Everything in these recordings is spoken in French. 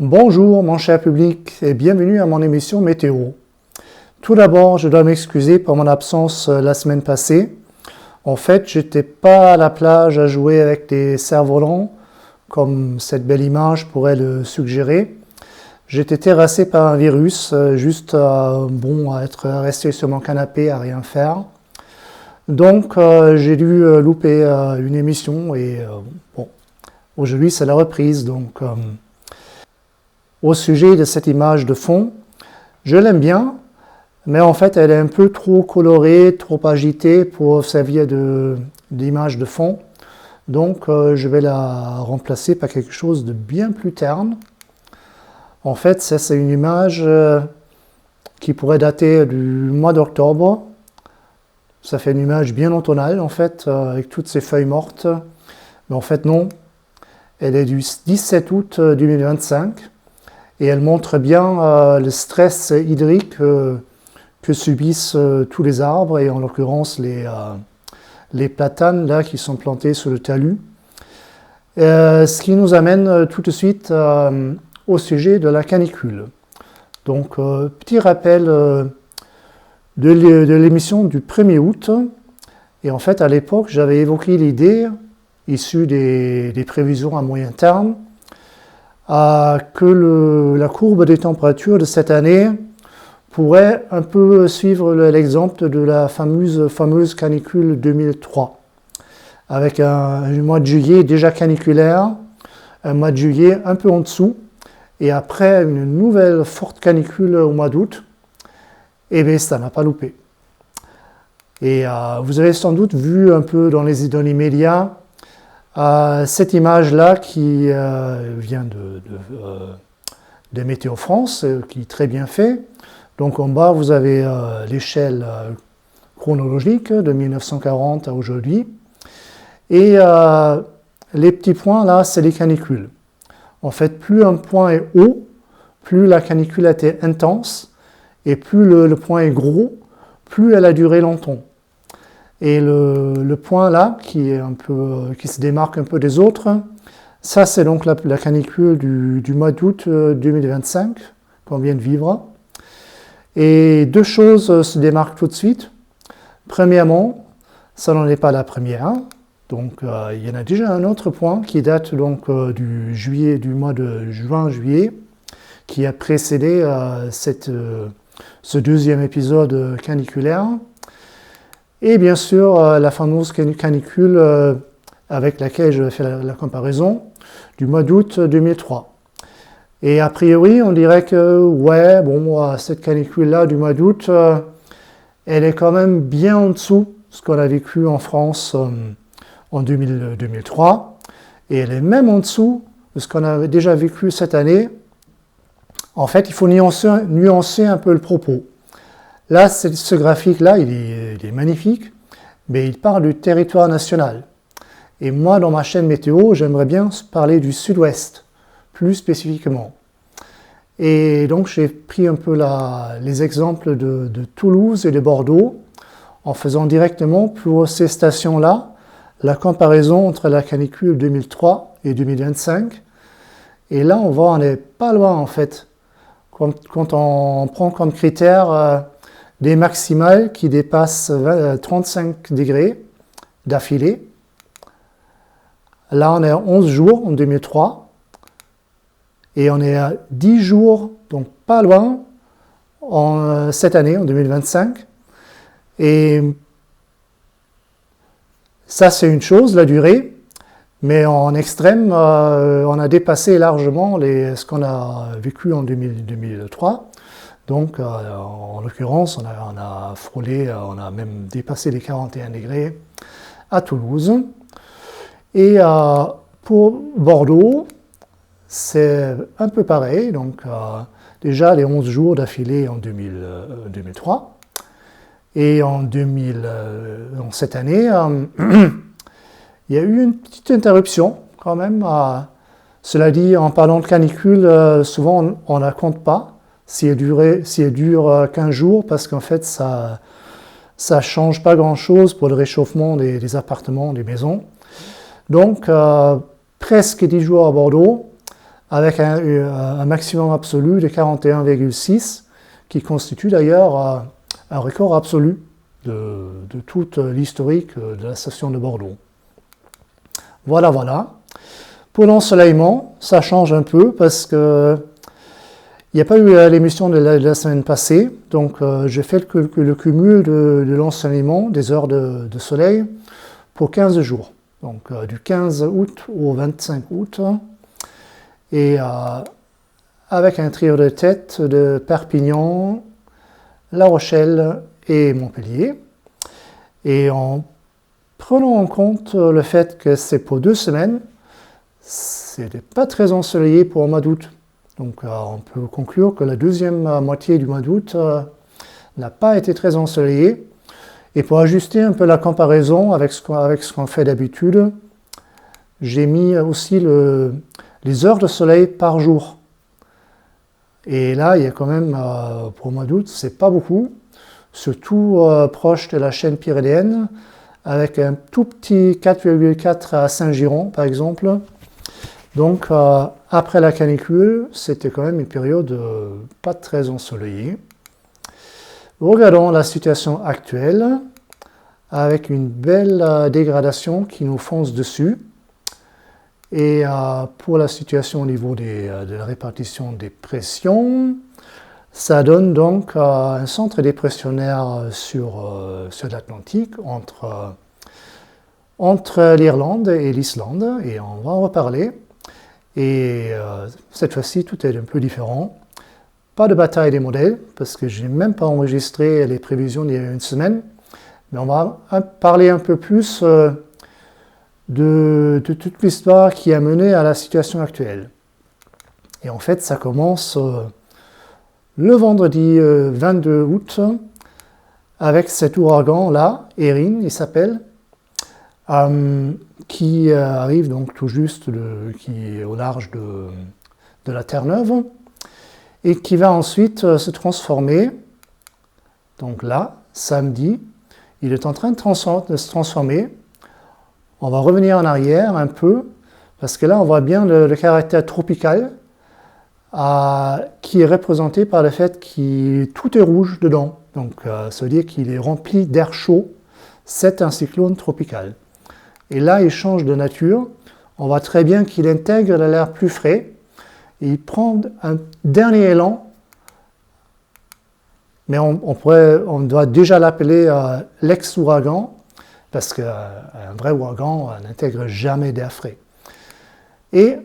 Bonjour mon cher public et bienvenue à mon émission Météo. Tout d'abord, je dois m'excuser pour mon absence la semaine passée. En fait, j'étais pas à la plage à jouer avec des cerfs-volants, comme cette belle image pourrait le suggérer. J'étais terrassé par un virus, juste à être resté sur mon canapé à rien faire. Donc, j'ai dû louper une émission et aujourd'hui c'est la reprise. Donc, au sujet de cette image de fond, je l'aime bien, mais en fait elle est un peu trop colorée, trop agitée pour servir d'image de fond. Donc je vais la remplacer par quelque chose de bien plus terne. En fait, ça c'est une image qui pourrait dater du mois d'octobre. Ça fait une image bien automnale en fait, avec toutes ces feuilles mortes. Mais en fait non, elle est du 17 août 2025. Et elle montre bien le stress hydrique que subissent tous les arbres, et en l'occurrence les platanes là, qui sont plantés sur le talus. Ce qui nous amène tout de suite au sujet de la canicule. Donc, petit rappel de l'émission du 1er août. Et en fait, à l'époque, j'avais évoqué l'idée, issue des prévisions à moyen terme, que la courbe des températures de cette année pourrait un peu suivre l'exemple de la fameuse canicule 2003, avec un mois de juillet déjà caniculaire, un mois de juillet un peu en dessous, et après une nouvelle forte canicule au mois d'août. Et bien ça n'a pas loupé. Et vous avez sans doute vu un peu dans les médias cette image-là qui vient de Météo France, qui est très bien fait. Donc en bas, vous avez l'échelle chronologique de 1940 à aujourd'hui. Et les petits points, là, c'est les canicules. En fait, plus un point est haut, plus la canicule a été intense, et plus le point est gros, plus elle a duré longtemps. Et le point là, qui se démarque un peu des autres, ça c'est donc la canicule du mois d'août 2025 qu'on vient de vivre. Et deux choses se démarquent tout de suite. Premièrement, ça n'en est pas la première. Donc il y en a déjà un autre point qui date donc du mois de juin-juillet, qui a précédé ce deuxième épisode caniculaire. Et bien sûr, la fameuse canicule avec laquelle je vais faire la comparaison du mois d'août 2003. Et a priori, on dirait que, cette canicule-là du mois d'août, elle est quand même bien en dessous de ce qu'on a vécu en France en 2003. Et elle est même en dessous de ce qu'on a déjà vécu cette année. En fait, il faut nuancer un peu le propos. Là, ce graphique-là, il est magnifique, mais il parle du territoire national. Et moi, dans ma chaîne météo, j'aimerais bien parler du sud-ouest, plus spécifiquement. Et donc, j'ai pris un peu les exemples de Toulouse et de Bordeaux, en faisant directement pour ces stations-là la comparaison entre la canicule 2003 et 2025. Et là, on n'est pas loin, en fait, quand on prend comme critère des maximales qui dépassent 35 degrés d'affilée. Là, on est à 11 jours en 2003 et on est à 10 jours, donc pas loin, cette année, en 2025. Et ça, c'est une chose, la durée, mais en extrême, on a dépassé largement ce qu'on a vécu en 2003. Donc, en l'occurrence, on a frôlé, on a même dépassé les 41 degrés à Toulouse. Et pour Bordeaux, c'est un peu pareil. Donc, déjà les 11 jours d'affilée en 2003. Et en cette année, il y a eu une petite interruption quand même. Cela dit, en parlant de canicule, souvent on ne la compte pas. Si elle dure 15 jours, parce qu'en fait, ça ne change pas grand-chose pour le réchauffement des appartements, des maisons. Donc, presque 10 jours à Bordeaux, avec un maximum absolu de 41,6, qui constitue d'ailleurs un record absolu de toute l'historique de la station de Bordeaux. Voilà, voilà. Pour l'ensoleillement, ça change un peu parce que il n'y a pas eu l'émission de la semaine passée, donc j'ai fait le cumul de l'ensoleillement, des heures de soleil, pour 15 jours. Donc du 15 août au 25 août, et avec un trio de tête de Perpignan, La Rochelle et Montpellier. Et en prenant en compte le fait que c'est pour 2 semaines, c'était pas très ensoleillé pour le mois d'août. Donc on peut conclure que la deuxième moitié du mois d'août n'a pas été très ensoleillée. Et pour ajuster un peu la comparaison avec ce qu'on fait d'habitude, j'ai mis aussi les heures de soleil par jour. Et là, il y a quand même, pour le mois d'août, c'est pas beaucoup, surtout proche de la chaîne pyrénéenne, avec un tout petit 4,4 à Saint-Giron, par exemple. Donc, après la canicule, c'était quand même une période pas très ensoleillée. Regardons la situation actuelle, avec une belle dégradation qui nous fonce dessus. Et pour la situation au niveau de la répartition des pressions, ça donne donc un centre dépressionnaire sur l'Atlantique, entre l'Irlande et l'Islande, et on va en reparler. Et cette fois-ci, tout est un peu différent. Pas de bataille des modèles, parce que je n'ai même pas enregistré les prévisions il y a une semaine. Mais on va parler un peu plus de toute l'histoire qui a mené à la situation actuelle. Et en fait, ça commence le vendredi 22 août, avec cet ouragan-là, Erin, il s'appelle, qui arrive donc tout juste qui est au large de la Terre-Neuve, et qui va ensuite se transformer, donc là, samedi, il est en train de se transformer. On va revenir en arrière un peu, parce que là, on voit bien le caractère tropical, qui est représenté par le fait que tout est rouge dedans. Donc, ça veut dire qu'il est rempli d'air chaud. C'est un cyclone tropical. Et là, il change de nature. On voit très bien qu'il intègre l'air plus frais. Et il prend un dernier élan. Mais on doit déjà l'appeler l'ex-ouragan, parce qu'un vrai ouragan n'intègre jamais d'air frais. Et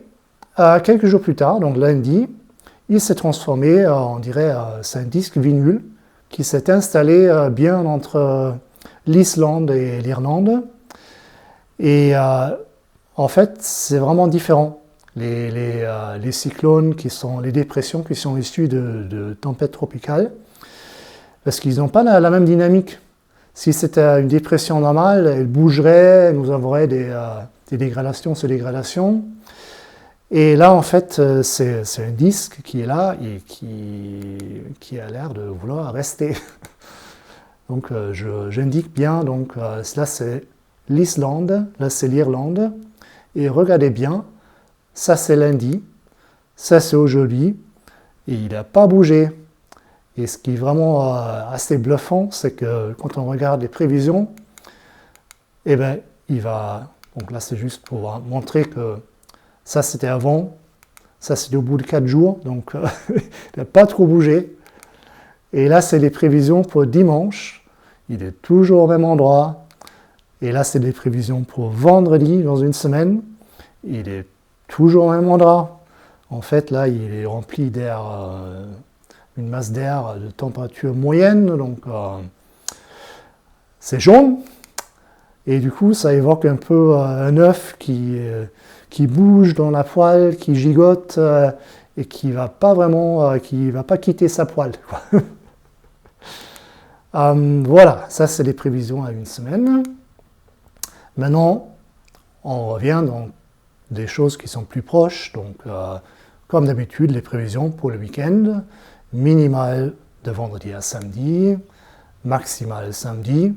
quelques jours plus tard, donc lundi, il s'est transformé, on dirait, c'est un disque vinyle qui s'est installé bien entre l'Islande et l'Irlande. Et en fait, c'est vraiment différent. Les cyclones, les dépressions qui sont issues de tempêtes tropicales, parce qu'ils n'ont pas la même dynamique. Si c'était une dépression normale, elle bougerait, nous avons des dégradations sur dégradations. Et là, en fait, c'est un disque qui est là et qui a l'air de vouloir rester. Donc, j'indique bien, donc là, c'est l'Islande, là, c'est l'Irlande. Et regardez bien, ça, c'est lundi, ça, c'est aujourd'hui, et il n'a pas bougé. Et ce qui est vraiment assez bluffant, c'est que quand on regarde les prévisions, eh bien, il va... Donc là, c'est juste pour montrer que ça, c'était avant, ça, c'était au bout de 4 jours, donc il n'a pas trop bougé. Et là, c'est les prévisions pour dimanche, il est toujours au même endroit. Et là, c'est des prévisions pour vendredi, dans une semaine, il est toujours au même endroit. En fait, là, il est rempli d'air... une masse d'air de température moyenne, donc c'est jaune, et du coup ça évoque un peu un œuf qui bouge dans la poêle, qui gigote, et qui va pas vraiment, qui va pas quitter sa poêle, quoi. Voilà, ça c'est les prévisions à une semaine. Maintenant, on revient dans des choses qui sont plus proches, donc comme d'habitude les prévisions pour le week-end. Minimal de vendredi à samedi, maximal samedi,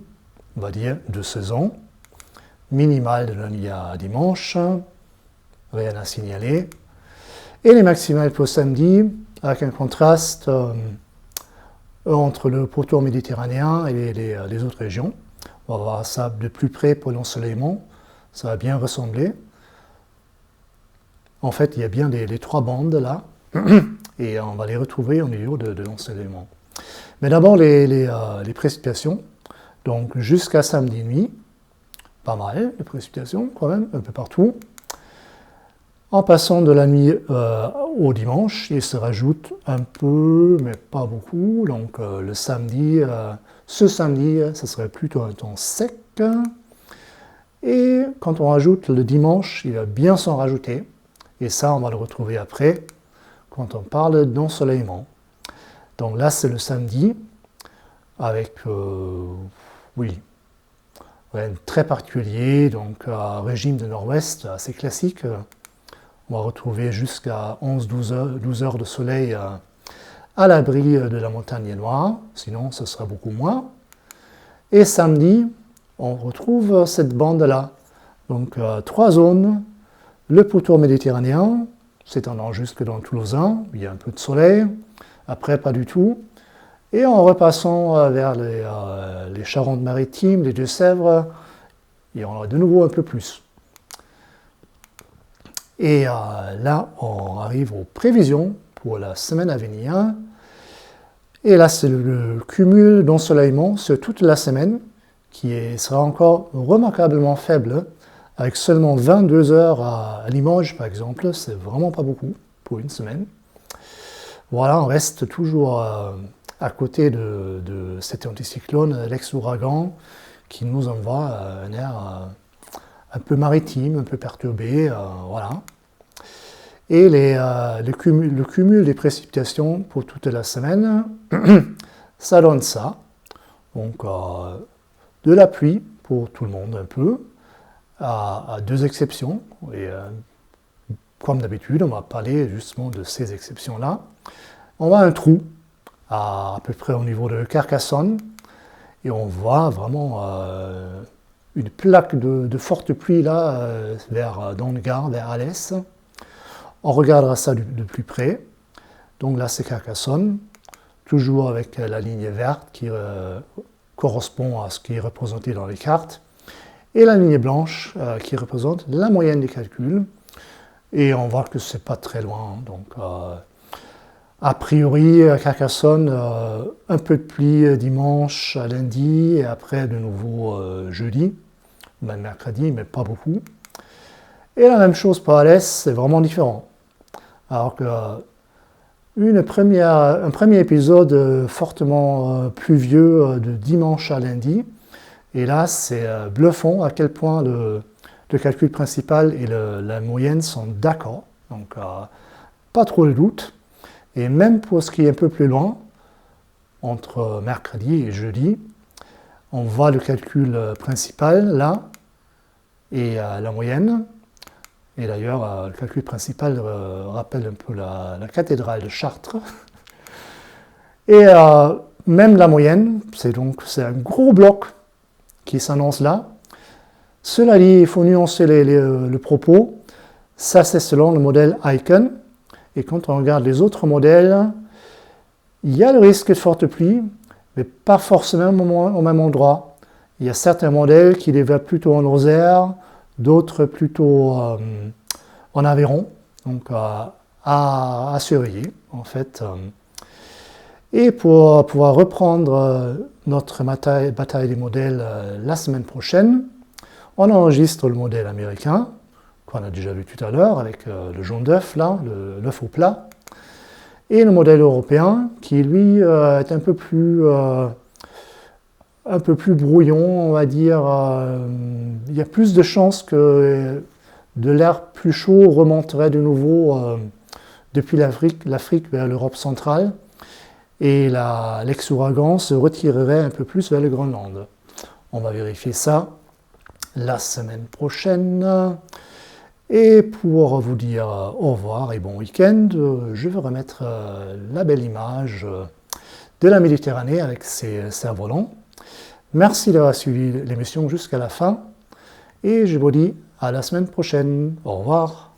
on va dire de saison, minimal de lundi à dimanche, rien à signaler. Et les maximales pour samedi, avec un contraste entre le pourtour méditerranéen et les autres régions. On va voir ça de plus près pour l'ensoleillement. Ça va bien ressembler. En fait, il y a bien les trois bandes là, et on va les retrouver au milieu de l'ensoleillement. Mais d'abord, les précipitations. Donc, jusqu'à samedi nuit, pas mal de précipitations quand même, un peu partout. En passant de la nuit au dimanche, il se rajoute un peu, mais pas beaucoup. Donc, le samedi, ce samedi, ça serait plutôt un temps sec. Et quand on rajoute le dimanche, il va bien s'en rajouter. Et ça, on va le retrouver après, quand on parle d'ensoleillement. Donc là, c'est le samedi, avec, oui, très particulier, donc un régime de nord-ouest assez classique. On va retrouver jusqu'à 11-12 heures de soleil à l'abri de la montagne noire, sinon ce sera beaucoup moins. Et samedi, on retrouve cette bande-là. Donc 3 zones, le pourtour méditerranéen, s'étendant jusque dans le Toulousain, il y a un peu de soleil, après pas du tout. Et en repassant vers les Charentes-Maritimes, les Deux-Sèvres, il y en aura de nouveau un peu plus. Et là, on arrive aux prévisions pour la semaine à venir. Et là, c'est le cumul d'ensoleillement sur toute la semaine, qui sera encore remarquablement faible, avec seulement 22 heures à Limoges, par exemple. C'est vraiment pas beaucoup pour une semaine. Voilà, on reste toujours à côté de cet anticyclone, l'ex-ouragan, qui nous envoie un air un peu maritime, un peu perturbé, voilà. Et le cumul des précipitations pour toute la semaine, ça donne ça. Donc, de la pluie pour tout le monde un peu, à 2 exceptions. Et comme d'habitude, on va parler justement de ces exceptions-là. On voit un trou à peu près au niveau de Carcassonne, et on voit vraiment une plaque de forte pluie là, dans le Gard, vers Alès. On regardera ça de plus près. Donc là, c'est Carcassonne, toujours avec la ligne verte qui correspond à ce qui est représenté dans les cartes, et la ligne blanche qui représente la moyenne des calculs. Et on voit que c'est pas très loin. Donc, a priori, Carcassonne, un peu de pluie dimanche à lundi, et après de nouveau jeudi, même mercredi, mais pas beaucoup. Et la même chose pour Alès, c'est vraiment différent. Alors que un premier épisode fortement pluvieux de dimanche à lundi, et là c'est bluffant à quel point le calcul principal et la moyenne sont d'accord, donc pas trop de doute. Et même pour ce qui est un peu plus loin, entre mercredi et jeudi, on voit le calcul principal là, et la moyenne. Et d'ailleurs, le calcul principal rappelle un peu la cathédrale de Chartres. Et même la moyenne, c'est un gros bloc qui s'annonce là. Cela dit, il faut nuancer le propos. Ça, c'est selon le modèle Icon. Et quand on regarde les autres modèles, il y a le risque de forte pluie, mais pas forcément au même endroit. Il y a certains modèles qui les voient plutôt en Lozère, d'autres plutôt en Aveyron, donc à surveiller en fait. Et pour pouvoir reprendre notre bataille des modèles la semaine prochaine, on enregistre le modèle américain, qu'on a déjà vu tout à l'heure avec le jaune d'œuf là, l'œuf au plat, et le modèle européen qui lui est un peu plus brouillon, on va dire. Il y a plus de chances que de l'air plus chaud remonterait de nouveau depuis l'Afrique vers l'Europe centrale, et l'ex-ouragan se retirerait un peu plus vers le Groenland. On va vérifier ça la semaine prochaine. Et pour vous dire au revoir et bon week-end, je vais remettre la belle image de la Méditerranée avec ses cerfs-volants. Merci d'avoir suivi l'émission jusqu'à la fin, et je vous dis à la semaine prochaine. Au revoir.